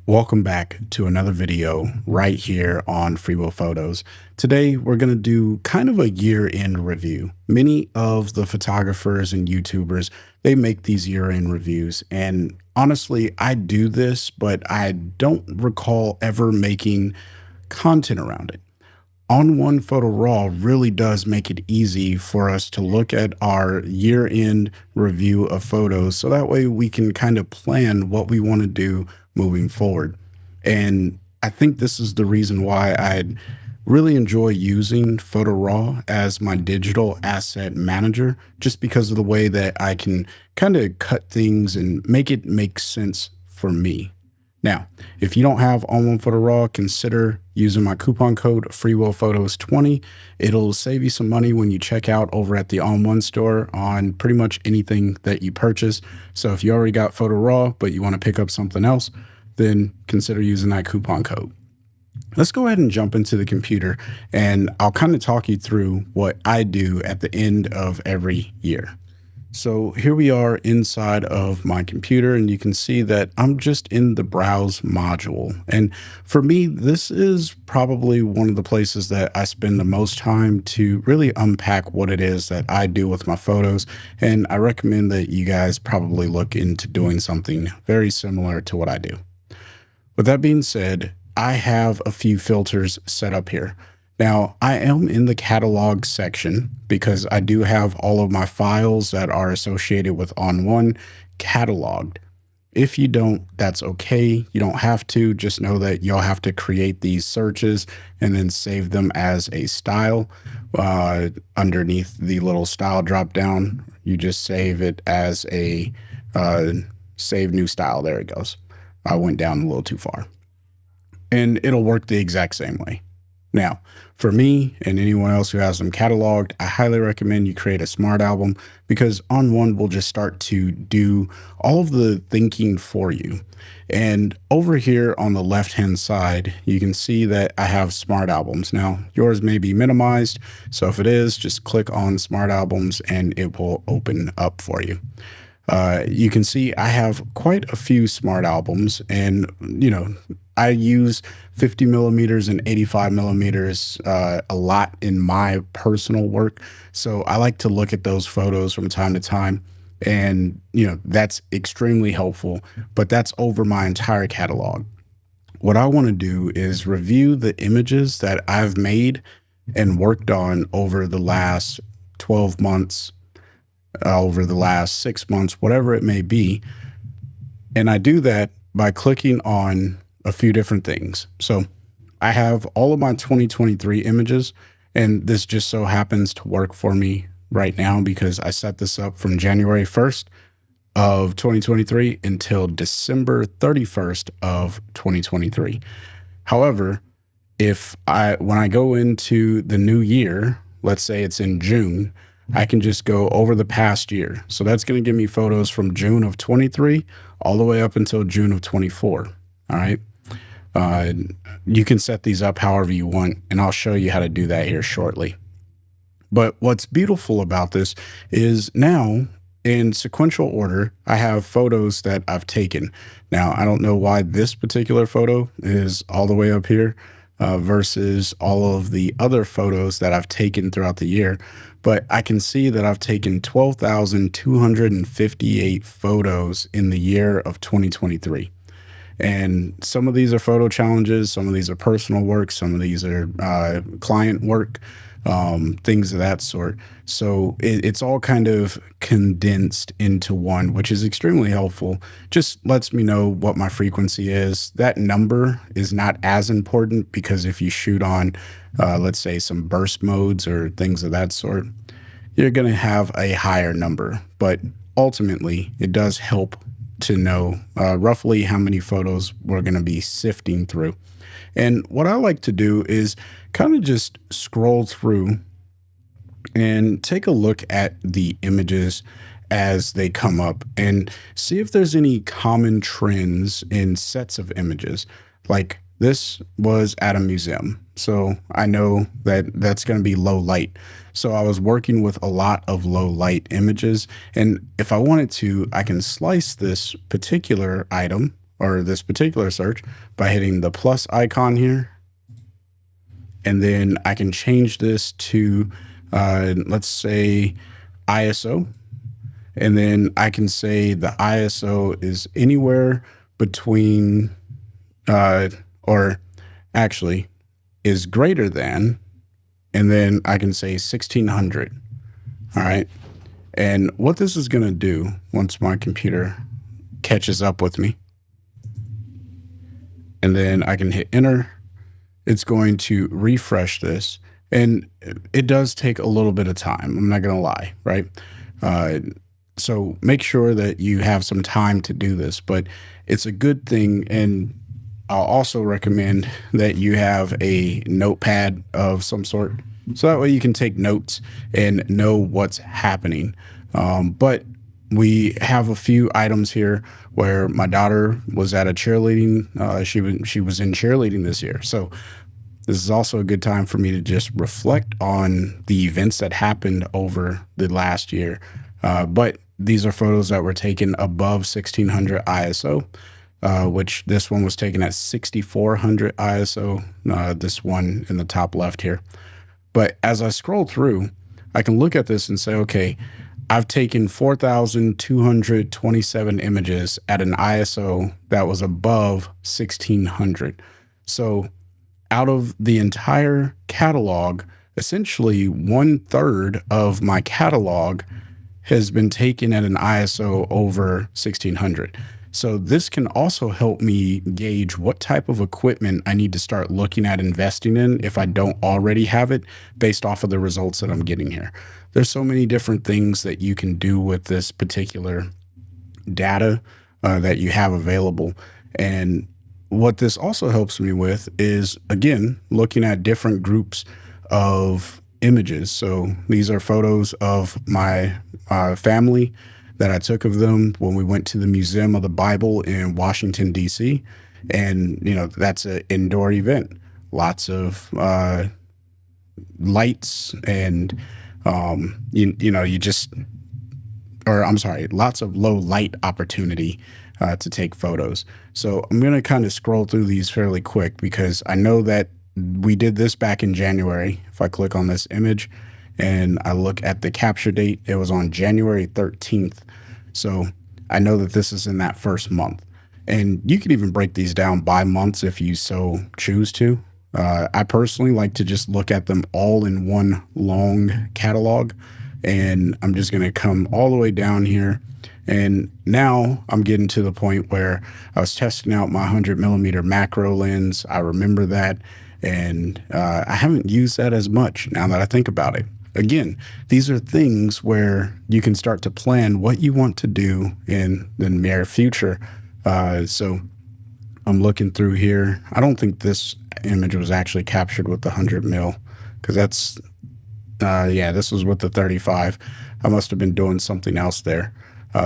Welcome back to another video right here on Free Will Photos. Today, we're going to do kind of a year-end review. Many of the photographers and YouTubers, they make these year-end reviews. And honestly, I do this, but I don't recall ever making content around it. On1 Photo Raw really does make it easy for us to look at our year-end review of photos, so that way we can kind of plan what we want to do moving forward. And I think this is the reason why I really enjoy using Photo Raw as my digital asset manager, just because of the way that I can kind of cut things and make it make sense for me. Now, if you don't have On1 Photo Raw, consider using my coupon code FreeWillPhotos20. It'll save you some money when you check out over at the On1 store on pretty much anything that you purchase. So if you already got Photo Raw, but you want to pick up something else, then consider using that coupon code. Let's go ahead and jump into the computer, and I'll kind of talk you through what I do at the end of every year. So here we are inside of my computer, and you can see that I'm just in the browse module. And for me, this is probably one of the places that I spend the most time to really unpack what it is that I do with my photos. And I recommend that you guys probably look into doing something very similar to what I do. With that being said, I have a few filters set up here. Now, I am in the catalog section because I do have all of my files that are associated with On1 cataloged. If you don't, that's okay. You don't have to. Just know that you'll have to create these searches and then save them as a style. Underneath the little style drop down, you just save it as a save new style. There it goes. I went down a little too far. And it'll work the exact same way. Now, for me and anyone else who has them cataloged, I highly recommend you create a smart album, because On1 will just start to do all of the thinking for you. And over here on the left-hand side, you can see that I have smart albums. Now, yours may be minimized, so if it is, just click on smart albums and it will open up for you. You can see I have quite a few smart albums, and I use 50 millimeters and 85 millimeters a lot in my personal work. So I like to look at those photos from time to time, and that's extremely helpful, but that's over my entire catalog. What I want to do is review the images that I've made and worked on over the last 12 months, over the last 6 months, whatever it may be. And I do that by clicking on a few different things. So I have all of my 2023 images, and this just so happens to work for me right now because I set this up from January 1st of 2023 until December 31st of 2023. However, when I go into the new year, let's say it's in June, I can just go over the past year. So that's going to give me photos from June of 23 all the way up until June of 24. All right. You can set these up however you want, and I'll show you how to do that here shortly. But what's beautiful about this is now in sequential order, I have photos that I've taken. Now, I don't know why this particular photo is all the way up here versus all of the other photos that I've taken throughout the year. But I can see that I've taken 12,258 photos in the year of 2023. And some of these are photo challenges, some of these are personal work, some of these are client work, things of that sort. So it's all kind of condensed into one, which is extremely helpful. Just lets me know what my frequency is. That number is not as important, because if you shoot on, let's say, some burst modes or things of that sort, you're going to have a higher number. But ultimately, it does help to know roughly how many photos we're going to be sifting through. And what I like to do is kind of just scroll through and take a look at the images as they come up and see if there's any common trends in sets of images. Like this was at a museum, so I know that that's going to be low light. So I was working with a lot of low light images, and if I wanted to, I can slice this particular item or this particular search by hitting the plus icon here. And then I can change this to, let's say, ISO. And then I can say the ISO is anywhere between, or actually is greater than, and then I can say 1600. All right. And what this is going to do once my computer catches up with me, and then I can hit enter, it's going to refresh this. And it does take a little bit of time. I'm not going to lie, right? So make sure that you have some time to do this, but it's a good thing. And I'll also recommend that you have a notepad of some sort, so that way you can take notes and know what's happening. But we have a few items here where my daughter was at a cheerleading. She was in cheerleading this year, so this is also a good time for me to just reflect on the events that happened over the last year. But these are photos that were taken above 1600 ISO, which this one was taken at 6400 ISO, this one in the top left here. But as I scroll through, I can look at this and say, okay, I've taken 4,227 images at an ISO that was above 1600. So out of the entire catalog, essentially 1/3 of my catalog has been taken at an ISO over 1600. So this can also help me gauge what type of equipment I need to start looking at investing in if I don't already have it, based off of the results that I'm getting here. There's so many different things that you can do with this particular data that you have available. And what this also helps me with is, again, looking at different groups of images. So these are photos of my family that I took of them when we went to the Museum of the Bible in Washington, D.C. And, that's an indoor event. Lots of lights and, lots of low light opportunity to take photos. So I'm going to kind of scroll through these fairly quick because I know that we did this back in January. If I click on this image and I look at the capture date, it was on January 13th. So I know that this is in that first month. And you can even break these down by months if you so choose to. I personally like to just look at them all in one long catalog. And I'm just going to come all the way down here. And now I'm getting to the point where I was testing out my 100mm macro lens. I remember that. And I haven't used that as much now that I think about it. Again, these are things where you can start to plan what you want to do in the near future. So I'm looking through here. I don't think this image was actually captured with the 100mm because that's, this was with the 35. I must have been doing something else there.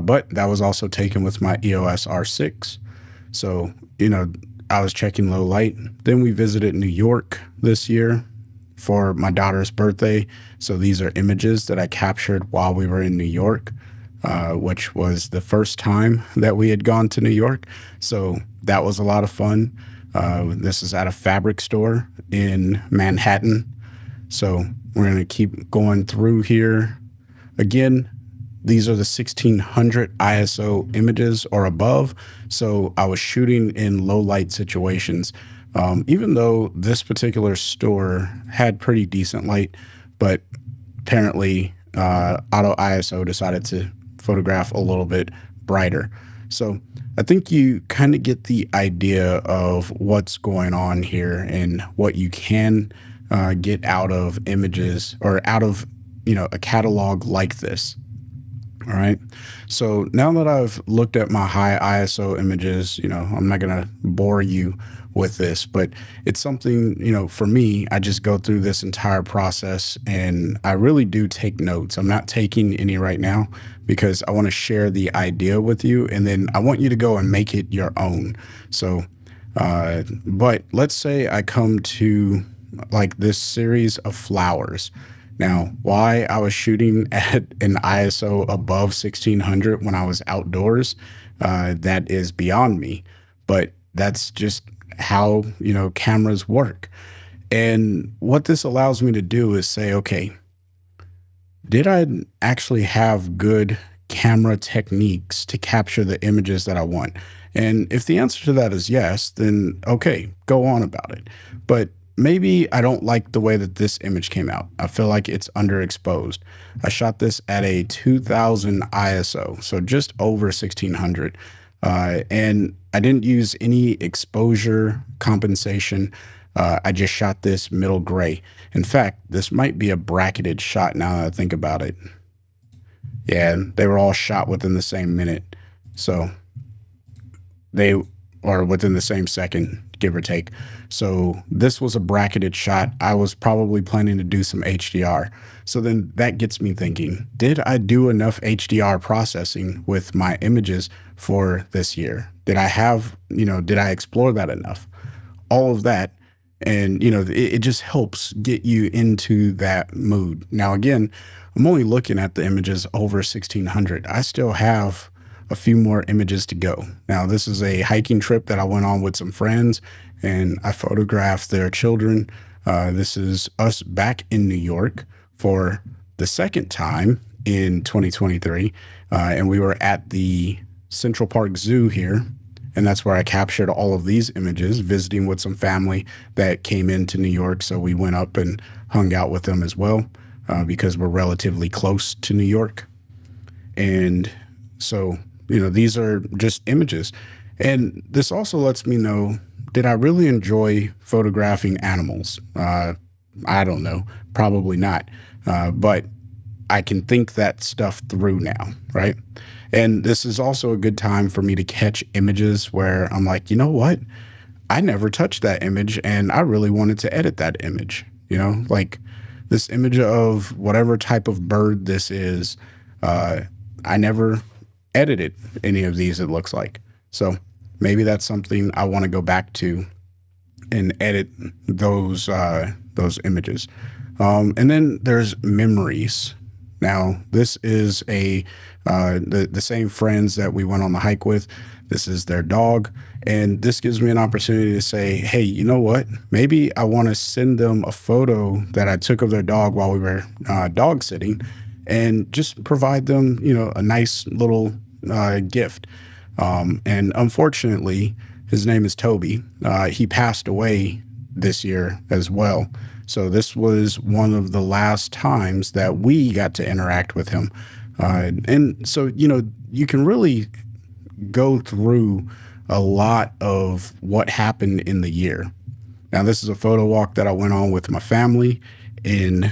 But that was also taken with my EOS R6. So, I was checking low light. Then we visited New York this year for my daughter's birthday. So these are images that I captured while we were in New York, which was the first time that we had gone to New York. So that was a lot of fun. This is at a fabric store in Manhattan. So we're going to keep going through here. Again, these are the 1600 ISO images or above. So I was shooting in low light situations. Even though this particular store had pretty decent light, but apparently Auto ISO decided to photograph a little bit brighter. So I think you kind of get the idea of what's going on here and what you can get out of images or out of, a catalog like this. All right. So now that I've looked at my high ISO images, I'm not going to bore you with this, but it's something, for me, I just go through this entire process and I really do take notes. I'm not taking any right now because I want to share the idea with you and then I want you to go and make it your own. So, but let's say I come to like this series of flowers. Now, why I was shooting at an ISO above 1600 when I was outdoors, that is beyond me. but that's just how, cameras work. And what this allows me to do is say, okay, did I actually have good camera techniques to capture the images that I want? And if the answer to that is yes, then okay, go on about it. But maybe I don't like the way that this image came out. I feel like it's underexposed. I shot this at a 2000 ISO, so just over 1600. And I didn't use any exposure compensation. I just shot this middle gray. In fact, this might be a bracketed shot now that I think about it. Yeah, they were all shot within the same minute. So they are within the same second, give or take. So this was a bracketed shot. I was probably planning to do some HDR. So then that gets me thinking, did I do enough HDR processing with my images for this year? Did I have, did I explore that enough? All of that. And, it just helps get you into that mood. Now, again, I'm only looking at the images over 1600. I still have a few more images to go. Now, this is a hiking trip that I went on with some friends, and I photographed their children. This is us back in New York for the second time in 2023. And we were at the Central Park Zoo here. And that's where I captured all of these images, visiting with some family that came into New York. So we went up and hung out with them as well, because we're relatively close to New York. And so, these are just images. And this also lets me know, did I really enjoy photographing animals? I don't know, probably not. But I can think that stuff through now, right? And this is also a good time for me to catch images where I'm like, you know what? I never touched that image and I really wanted to edit that image, like this image of whatever type of bird this is. I never edited any of these, it looks like. So maybe that's something I want to go back to and edit those images. And then there's memories. Now, this is the same friends that we went on the hike with. This is their dog. And this gives me an opportunity to say, hey, you know what? Maybe I want to send them a photo that I took of their dog while we were dog sitting and just provide them, a nice little gift. And unfortunately, his name is Toby. He passed away this year as well. So this was one of the last times that we got to interact with him. And so, you can really go through a lot of what happened in the year. Now, this is a photo walk that I went on with my family in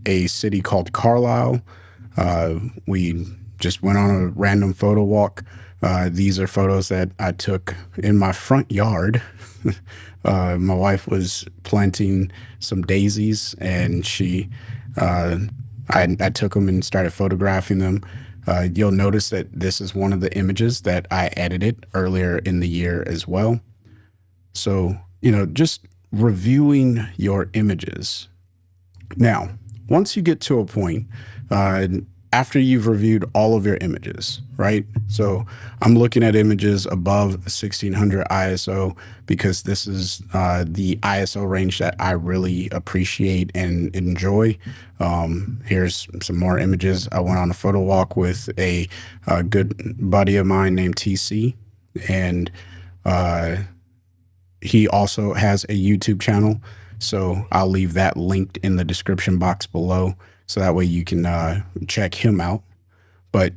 a city called Carlisle. We just went on a random photo walk. These are photos that I took in my front yard. My wife was planting some daisies, and I took them and started photographing them. You'll notice that this is one of the images that I edited earlier in the year as well. So, just reviewing your images. Now, once you get to a point, after you've reviewed all of your images, right? So I'm looking at images above 1600 ISO because this is the ISO range that I really appreciate and enjoy. Here's some more images. I went on a photo walk with a good buddy of mine named TC, and he also has a YouTube channel. So I'll leave that linked in the description box below. So that way you can check him out. But,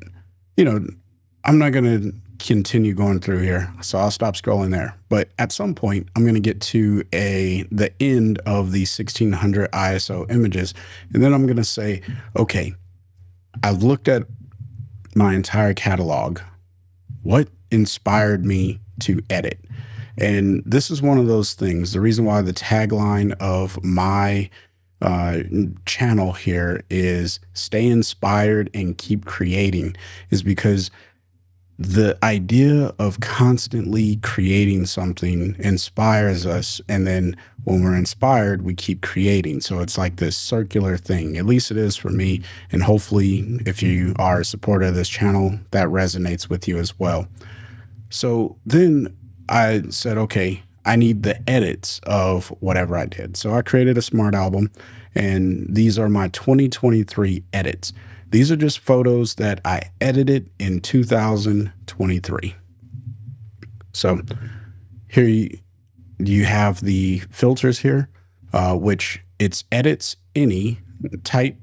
I'm not going to continue going through here. So I'll stop scrolling there. But at some point, I'm going to get to the end of the 1600 ISO images. And then I'm going to say, okay, I've looked at my entire catalog. What inspired me to edit? And this is one of those things. The reason why the tagline of my channel here is stay inspired and keep creating is because the idea of constantly creating something inspires us. And then when we're inspired, we keep creating. So it's like this circular thing. At least it is for me. And hopefully if you are a supporter of this channel, that resonates with you as well. So then I said, okay, I need the edits of whatever I did. So I created a smart album, and these are my 2023 edits. These are just photos that I edited in 2023. So here you have the filters here, which it's edits any, type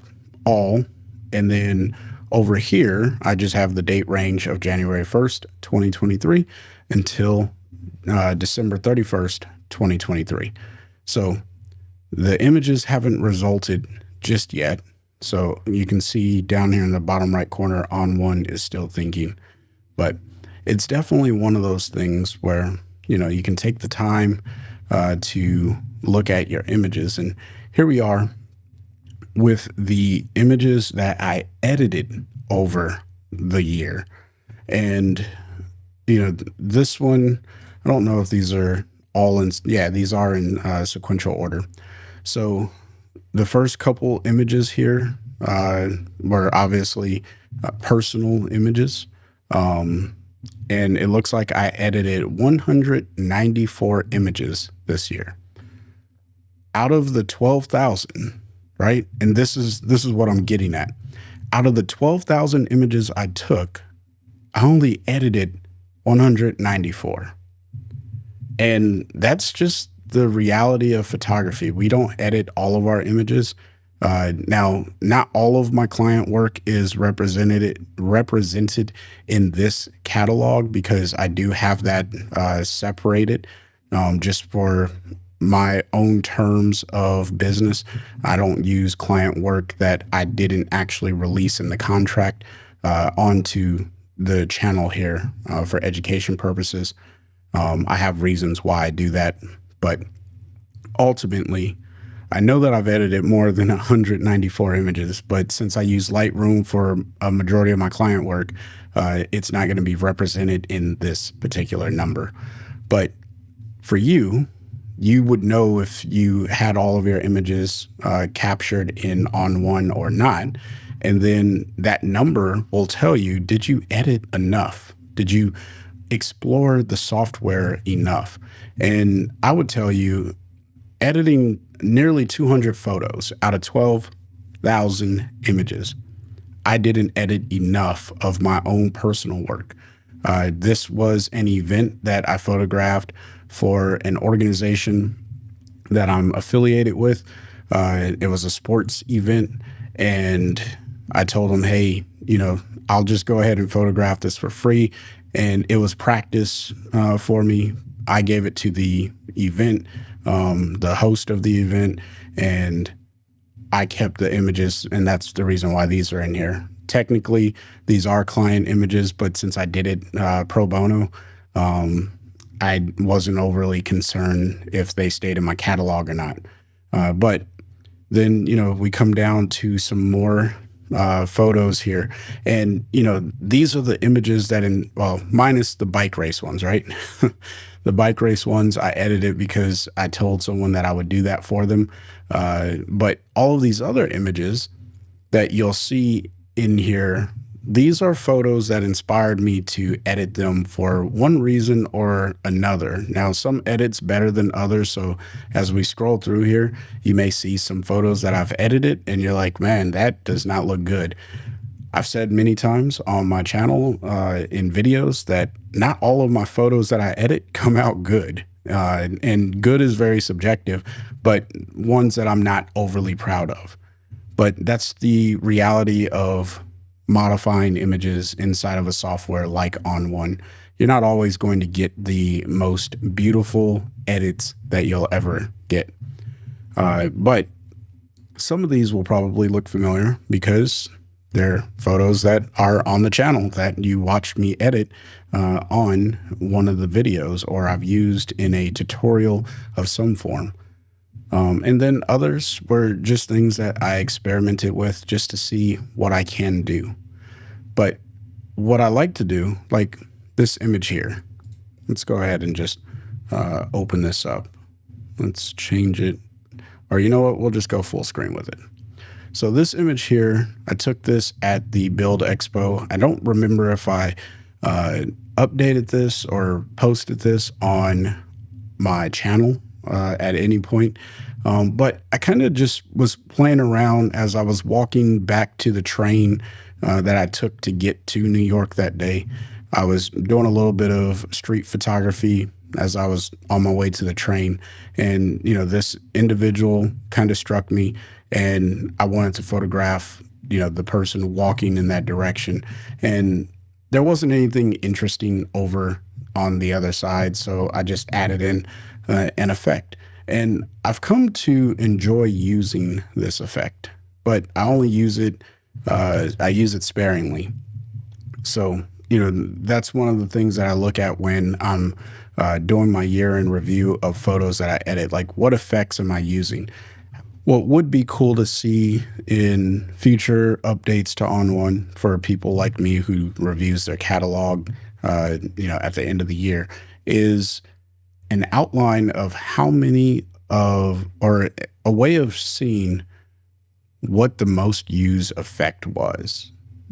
all, and then over here, I just have the date range of January 1st, 2023 until December 31st, 2023. So the images haven't resulted just yet. So you can see down here in the bottom right corner, ON1 is still thinking, but it's definitely one of those things where, you can take the time to look at your images. And here we are with the images that I edited over the year. And, this one, I don't know if these are all in, yeah, these are in sequential order. So the first couple images here were obviously personal images. And it looks like I edited 194 images this year out of the 12,000, right? And this is what I'm getting at. Out of the 12,000 images I took, I only edited 194. And that's just the reality of photography. We don't edit all of our images. Now, not all of my client work is represented in this catalog, because I do have that separated just for my own terms of business. I don't use client work that I didn't actually release in the contract onto the channel here for education purposes. I have reasons why I do that, but ultimately, I know that I've edited more than 194 images, but since I use Lightroom for a majority of my client work, it's not going to be represented in this particular number. But for you, you would know if you had all of your images captured in ON1 or not. And then that number will tell you, did you edit enough? Did you explore the software enough? And I would tell you, editing nearly 200 photos out of 12,000 images, I didn't edit enough of my own personal work. This was an event that I photographed for an organization that I'm affiliated with. It was a sports event, and I told them, hey, I'll just go ahead and photograph this for free. And it was practice for me. I gave it to the event, the host of the event, and I kept the images, and that's the reason why these are in here. Technically, these are client images, but since I did it pro bono, I wasn't overly concerned if they stayed in my catalog or not. But then, we come down to some more photos here, and these are the images that minus the bike race ones, right? The bike race ones I edited because I told someone that I would do that for them. But all of these other images that you'll see in here, these are photos that inspired me to edit them for one reason or another. Now, some edits better than others. So as we scroll through here, you may see some photos that I've edited and you're like, man, that does not look good. I've said many times on my channel in videos that not all of my photos that I edit come out good. And good is very subjective, but ones that I'm not overly proud of. But that's the reality of modifying images inside of a software like ON1. You're not always going to get the most beautiful edits that you'll ever get. But some of these will probably look familiar because they're photos that are on the channel that you watched me edit on one of the videos, or I've used in a tutorial of some form. And then others were just things that I experimented with just to see what I can do. But what I like to do, like this image here, let's go ahead and just open this up. Let's change it. Or you know what? We'll just go full screen with it. So this image here, I took this at the Build Expo. I don't remember if I uh, updated this or posted this on my channel at any point. But I kind of just was playing around as I was walking back to the train that I took to get to New York that day. I was doing a little bit of street photography as I was on my way to the train. And, this individual kind of struck me, and I wanted to photograph, the person walking in that direction. And there wasn't anything interesting over on the other side. So I just added in an effect. And I've come to enjoy using this effect, but I only use it, I use it sparingly. So, that's one of the things that I look at when I'm doing my year in review of photos that I edit. Like, what effects am I using? What would be cool to see in future updates to On1 for people like me who reviews their catalog, at the end of the year, is an outline of how many of, or a way of seeing what the most used effect was.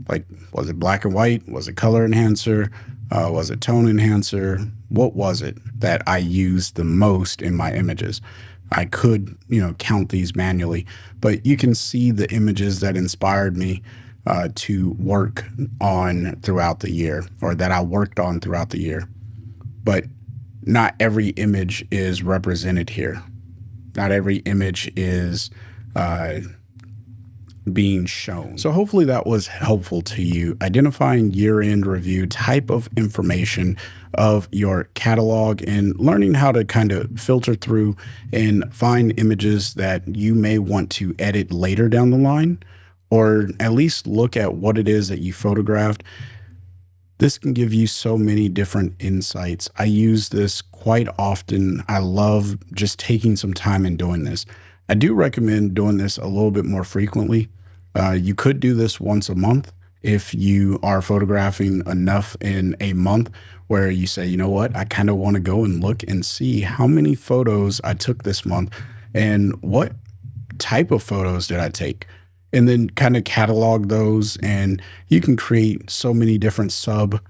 Like, was it black and white? Was it color enhancer? Was it tone enhancer? What was it that I used the most in my images? I could, count these manually, but you can see the images that inspired me to work on throughout the year, or that I worked on throughout the year. But not every image is represented here. Not every image is being shown. So hopefully that was helpful to you, identifying year-end review type of information of your catalog and learning how to kind of filter through and find images that you may want to edit later down the line, or at least look at what it is that you photographed. This can give you so many different insights. I use this quite often. I love just taking some time and doing this. I do recommend doing this a little bit more frequently. You could do this once a month if you are photographing enough in a month where you say, you know what, I kind of want to go and look and see how many photos I took this month and what type of photos did I take, and then kind of catalog those. And you can create so many different sub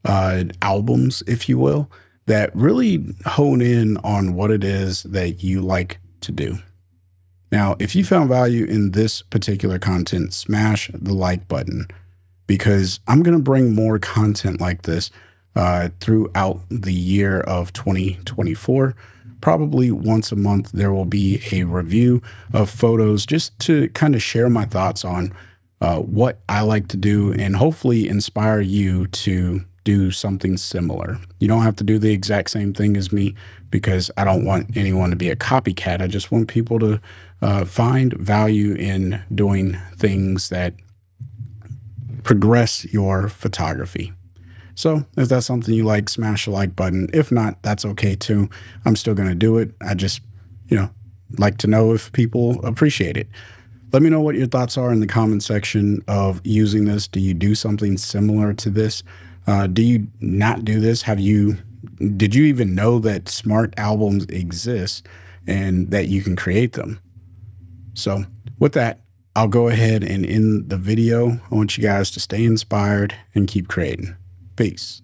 albums, if you will, that really hone in on what it is that you like to do. Now, if you found value in this particular content, smash the like button, because I'm going to bring more content like this throughout the year of 2024. Probably once a month, there will be a review of photos just to kind of share my thoughts on what I like to do, and hopefully inspire you to do something similar. You don't have to do the exact same thing as me, because I don't want anyone to be a copycat. I just want people to find value in doing things that progress your photography. So if that's something you like, smash the like button. If not, that's okay too. I'm still going to do it. I just, like to know if people appreciate it. Let me know what your thoughts are in the comment section of using this. Do you do something similar to this? Do you not do this? Did you even know that smart albums exist and that you can create them? So with that, I'll go ahead and end the video. I want you guys to stay inspired and keep creating. Peace.